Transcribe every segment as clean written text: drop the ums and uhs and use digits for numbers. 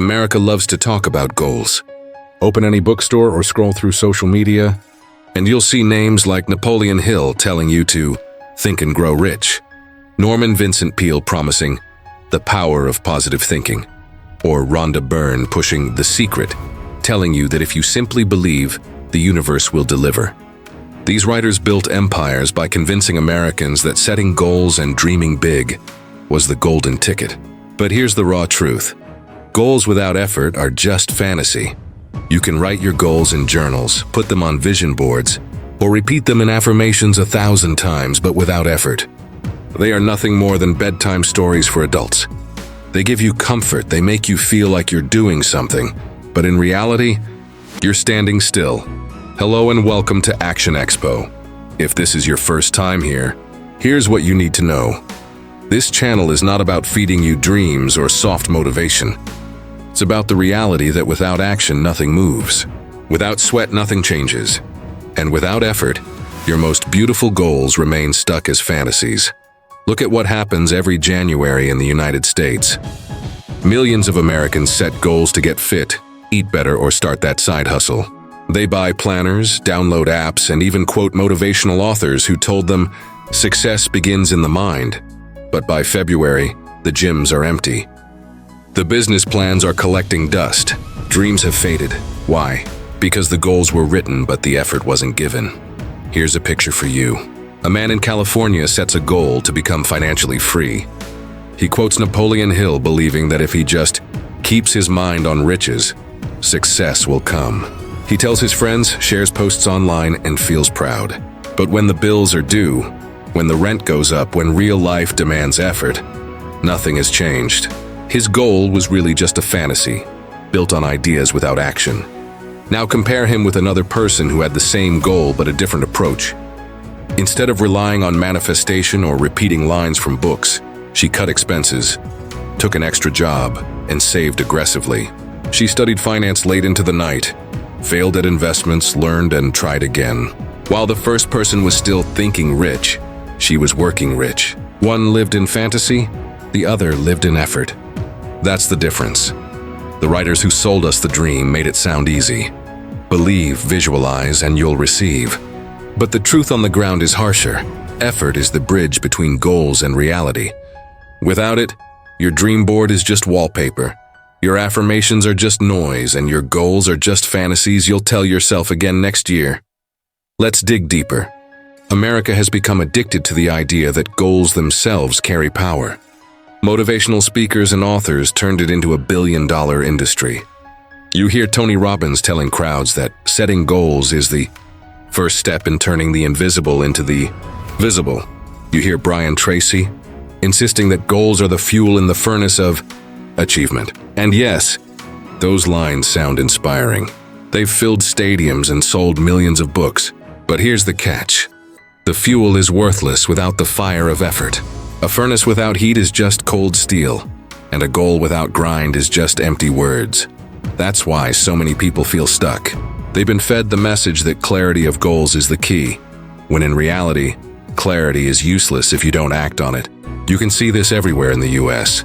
America loves to talk about goals. Open any bookstore or scroll through social media, and you'll see names like Napoleon Hill telling you to think and grow rich, Vincent Peale promising the power of positive thinking, or Rhonda Byrne pushing The Secret, telling you that if you simply believe, the universe will deliver. These writers built empires by convincing Americans that setting goals and dreaming big was the golden ticket. But here's the raw truth. Goals without effort are just fantasy. You can write your goals in journals, put them on vision boards, or repeat them in affirmations 1,000 times, but without effort. They are nothing more than bedtime stories for adults. They give you comfort, they make you feel like you're doing something, but in reality, you're standing still. Hello and welcome to Action Expo. If this is your first time here, here's what you need to know. This channel is not about feeding you dreams or soft motivation. It's about the reality that without action, nothing moves. Without sweat, nothing changes. And without effort, your most beautiful goals remain stuck as fantasies. Look at what happens every January in the United States. Millions of Americans set goals to get fit, eat better, or start that side hustle. They buy planners, download apps, and even quote motivational authors who told them success begins in the mind. But by February, the gyms are empty. The business plans are collecting dust. Dreams have faded. Why? Because the goals were written, but the effort wasn't given. Here's a picture for you. A man in California sets a goal to become financially free. He quotes Napoleon Hill, believing that if he just keeps his mind on riches, success will come. He tells his friends, shares posts online, and feels proud. But when the bills are due, when the rent goes up, when real life demands effort, nothing has changed. His goal was really just a fantasy, built on ideas without action. Now compare him with another person who had the same goal but a different approach. Instead of relying on manifestation or repeating lines from books, she cut expenses, took an extra job, and saved aggressively. She studied finance late into the night, failed at investments, learned, and tried again. While the first person was still thinking rich, she was working rich. One lived in fantasy, the other lived in effort. That's the difference. The writers who sold us the dream made it sound easy. Believe, visualize, and you'll receive. But the truth on the ground is harsher. Effort is the bridge between goals and reality. Without it, your dream board is just wallpaper. Your affirmations are just noise, and your goals are just fantasies you'll tell yourself again next year. Let's dig deeper. America has become addicted to the idea that goals themselves carry power. Motivational speakers and authors turned it into a billion-dollar industry. You hear Tony Robbins telling crowds that setting goals is the first step in turning the invisible into the visible. You hear Brian Tracy insisting that goals are the fuel in the furnace of achievement. And yes, those lines sound inspiring. They've filled stadiums and sold millions of books. But here's the catch. The fuel is worthless without the fire of effort. A furnace without heat is just cold steel, and a goal without grind is just empty words. That's why so many people feel stuck. They've been fed the message that clarity of goals is the key, when in reality, clarity is useless if you don't act on it. You can see this everywhere in the US.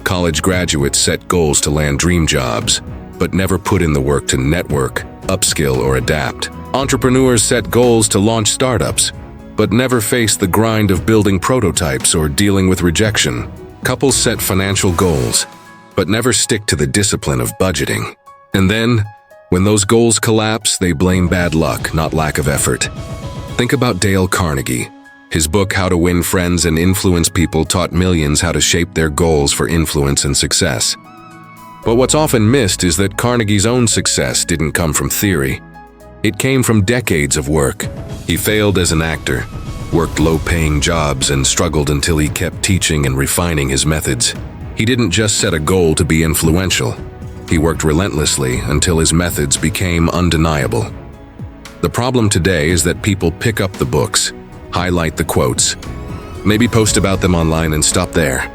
College graduates set goals to land dream jobs, but never put in the work to network, upskill, or adapt. Entrepreneurs set goals to launch startups, but never face the grind of building prototypes or dealing with rejection. Couples set financial goals, but never stick to the discipline of budgeting. And then, when those goals collapse, they blame bad luck, not lack of effort. Think about Dale Carnegie. His book, How to Win Friends and Influence People, taught millions how to shape their goals for influence and success. But what's often missed is that Carnegie's own success didn't come from theory. It came from decades of work. He failed as an actor, worked low-paying jobs, and struggled until he kept teaching and refining his methods. He didn't just set a goal to be influential. He worked relentlessly until his methods became undeniable. The problem today is that people pick up the books, highlight the quotes, maybe post about them online and stop there.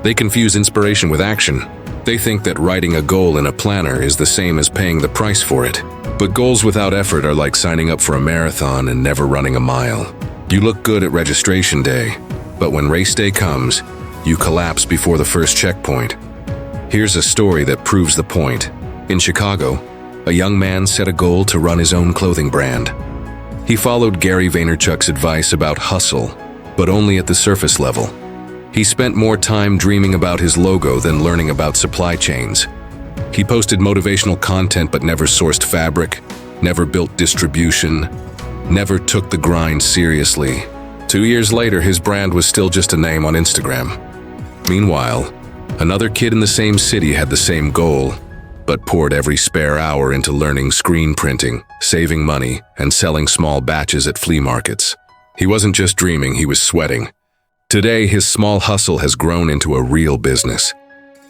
They confuse inspiration with action. They think that writing a goal in a planner is the same as paying the price for it. But goals without effort are like signing up for a marathon and never running a mile. You look good at registration day, but when race day comes, you collapse before the first checkpoint. Here's a story that proves the point. In Chicago, a young man set a goal to run his own clothing brand. He followed Gary Vaynerchuk's advice about hustle, but only at the surface level. He spent more time dreaming about his logo than learning about supply chains. He posted motivational content but never sourced fabric, never built distribution, never took the grind seriously. 2 years later, his brand was still just a name on Instagram. Meanwhile, another kid in the same city had the same goal, but poured every spare hour into learning screen printing, saving money, and selling small batches at flea markets. He wasn't just dreaming, he was sweating. Today, his small hustle has grown into a real business.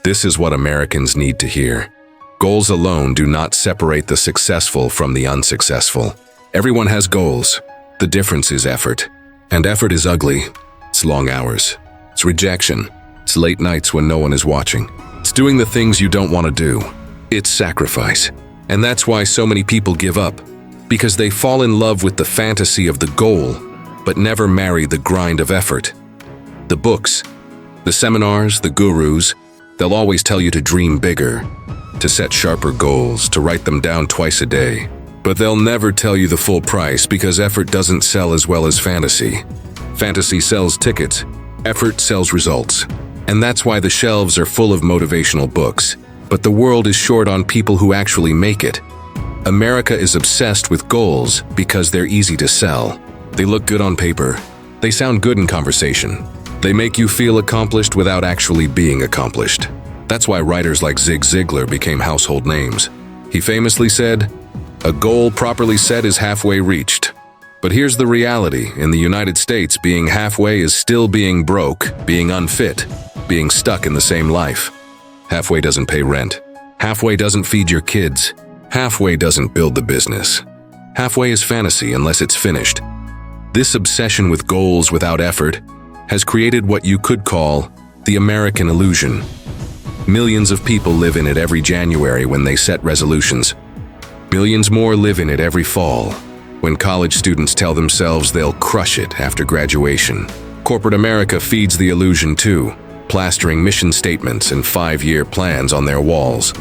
This is what Americans need to hear. Goals alone do not separate the successful from the unsuccessful. Everyone has goals. The difference is effort. And effort is ugly. It's long hours. It's rejection. It's late nights when no one is watching. It's doing the things you don't want to do. It's sacrifice. And that's why so many people give up. Because they fall in love with the fantasy of the goal, but never marry the grind of effort. The books, the seminars, the gurus, they'll always tell you to dream bigger, to set sharper goals, to write them down twice a day. But they'll never tell you the full price because effort doesn't sell as well as fantasy. Fantasy sells tickets, effort sells results. And that's why the shelves are full of motivational books. But the world is short on people who actually make it. America is obsessed with goals because they're easy to sell. They look good on paper. They sound good in conversation. They make you feel accomplished without actually being accomplished. That's why writers like Zig Ziglar became household names. He famously said, "A goal properly set is halfway reached." But here's the reality. In the United States, being halfway is still being broke, being unfit, being stuck in the same life. Halfway doesn't pay rent. Halfway doesn't feed your kids. Halfway doesn't build the business. Halfway is fantasy unless it's finished. This obsession with goals without effort has created what you could call the American illusion. Millions of people live in it every January when they set resolutions. Millions more live in it every fall, when college students tell themselves they'll crush it after graduation. Corporate America feeds the illusion too, plastering mission statements and 5-year plans on their walls,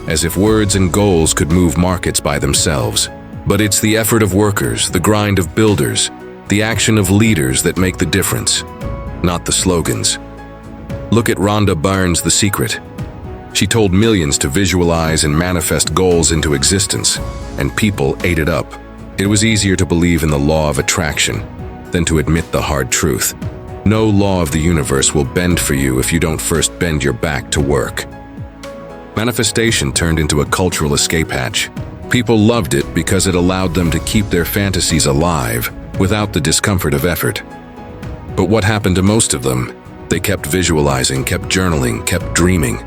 as if words and goals could move markets by themselves. But it's the effort of workers, the grind of builders, the action of leaders that make the difference, not the slogans. Look at Rhonda Byrne's The Secret. She told millions to visualize and manifest goals into existence, and people ate it up. It was easier to believe in the law of attraction than to admit the hard truth. No law of the universe will bend for you if you don't first bend your back to work. Manifestation turned into a cultural escape hatch. People loved it because it allowed them to keep their fantasies alive without the discomfort of effort. But what happened to most of them? They kept visualizing, kept journaling, kept dreaming,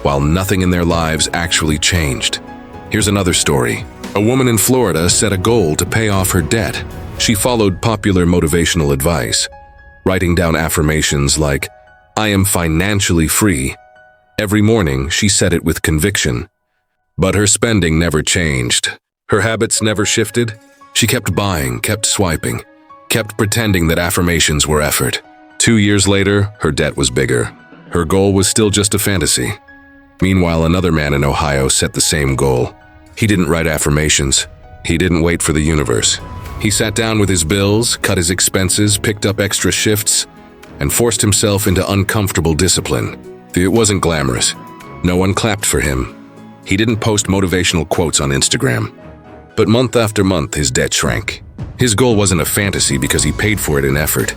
while nothing in their lives actually changed. Here's another story. A woman in Florida set a goal to pay off her debt. She followed popular motivational advice, writing down affirmations like, "I am financially free." Every morning, she said it with conviction. But her spending never changed. Her habits never shifted. She kept buying, kept swiping, kept pretending that affirmations were effort. 2 years later, her debt was bigger. Her goal was still just a fantasy. Meanwhile, another man in Ohio set the same goal. He didn't write affirmations. He didn't wait for the universe. He sat down with his bills, cut his expenses, picked up extra shifts, and forced himself into uncomfortable discipline. It wasn't glamorous. No one clapped for him. He didn't post motivational quotes on Instagram. But month after month, his debt shrank. His goal wasn't a fantasy because he paid for it in effort.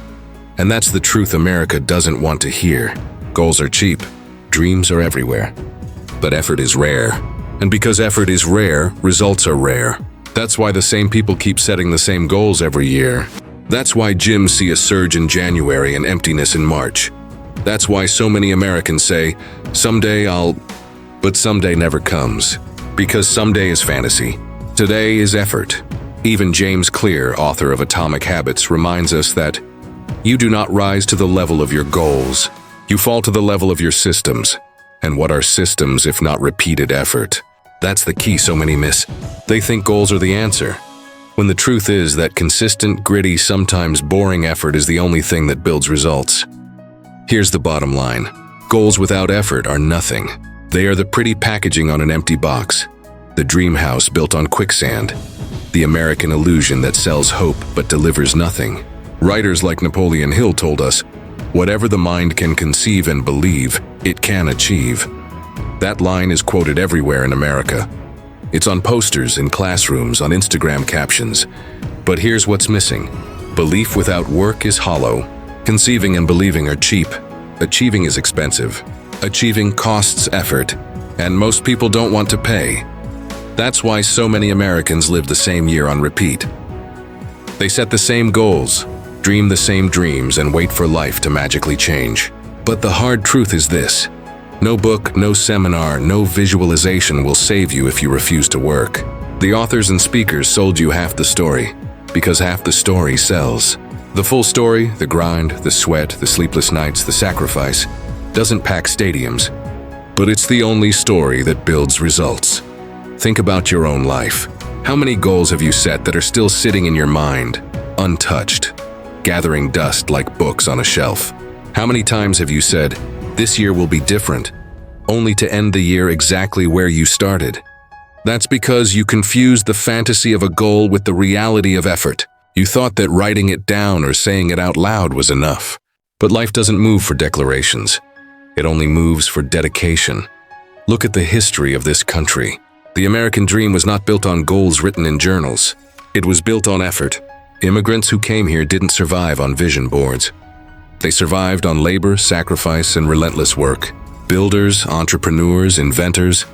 And that's the truth America doesn't want to hear. Goals are cheap. Dreams are everywhere. But effort is rare. And because effort is rare, results are rare. That's why the same people keep setting the same goals every year. That's why gyms see a surge in January and emptiness in March. That's why so many Americans say, "Someday I'll..." But someday never comes. Because someday is fantasy. Today is effort. Even James Clear, author of Atomic Habits, reminds us that you do not rise to the level of your goals. You fall to the level of your systems. And what are systems if not repeated effort? That's the key so many miss. They think goals are the answer, when the truth is that consistent, gritty, sometimes boring effort is the only thing that builds results. Here's the bottom line. Goals without effort are nothing. They are the pretty packaging on an empty box, the dream house built on quicksand, the American illusion that sells hope but delivers nothing. Writers like Napoleon Hill told us, whatever the mind can conceive and believe, it can achieve. That line is quoted everywhere in America. It's on posters, in classrooms, on Instagram captions. But here's what's missing. Belief without work is hollow. Conceiving and believing are cheap. Achieving is expensive. Achieving costs effort, and most people don't want to pay. That's why so many Americans live the same year on repeat. They set the same goals, dream the same dreams, and wait for life to magically change. But the hard truth is this: no book, no seminar, no visualization will save you if you refuse to work. The authors and speakers sold you half the story, because half the story sells. The full story, the grind, the sweat, the sleepless nights, the sacrifice, doesn't pack stadiums, but it's the only story that builds results. Think about your own life. How many goals have you set that are still sitting in your mind, untouched, gathering dust like books on a shelf? How many times have you said, "This year will be different," only to end the year exactly where you started? That's because you confused the fantasy of a goal with the reality of effort. You thought that writing it down or saying it out loud was enough. But life doesn't move for declarations. It only moves for dedication. Look at the history of this country. The American dream was not built on goals written in journals. It was built on effort. Immigrants who came here didn't survive on vision boards. They survived on labor, sacrifice, and relentless work. Builders, entrepreneurs, inventors,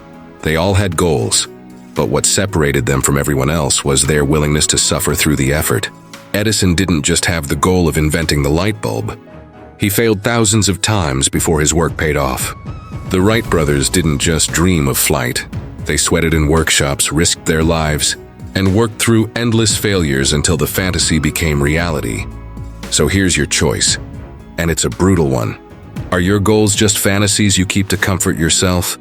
they all had goals. But what separated them from everyone else was their willingness to suffer through the effort. Edison didn't just have the goal of inventing the light bulb. He failed thousands of times before his work paid off. The Wright brothers didn't just dream of flight. They sweated in workshops, risked their lives, and worked through endless failures until the fantasy became reality. So here's your choice, and it's a brutal one. Are your goals just fantasies you keep to comfort yourself?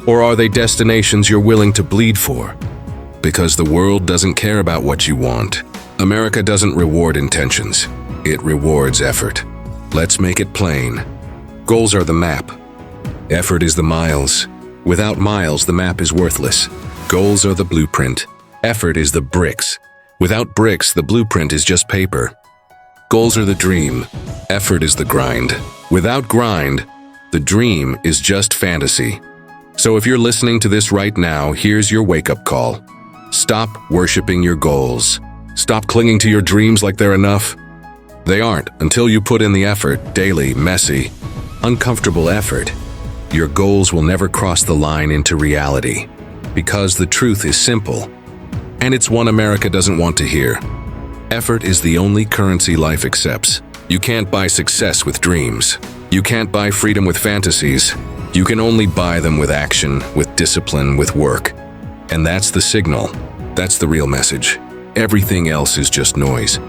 Or are they destinations you're willing to bleed for? Because the world doesn't care about what you want. America doesn't reward intentions. It rewards effort. Let's make it plain. Goals are the map. Effort is the miles. Without miles, the map is worthless. Goals are the blueprint. Effort is the bricks. Without bricks, the blueprint is just paper. Goals are the dream. Effort is the grind. Without grind, the dream is just fantasy. So if you're listening to this right now, here's your wake-up call. Stop worshiping your goals. Stop clinging to your dreams like they're enough. They aren't until you put in the effort, daily, messy, uncomfortable effort. Your goals will never cross the line into reality. Because the truth is simple, and it's one America doesn't want to hear. Effort is the only currency life accepts. You can't buy success with dreams. You can't buy freedom with fantasies. You can only buy them with action, with discipline, with work. And that's the signal. That's the real message. Everything else is just noise.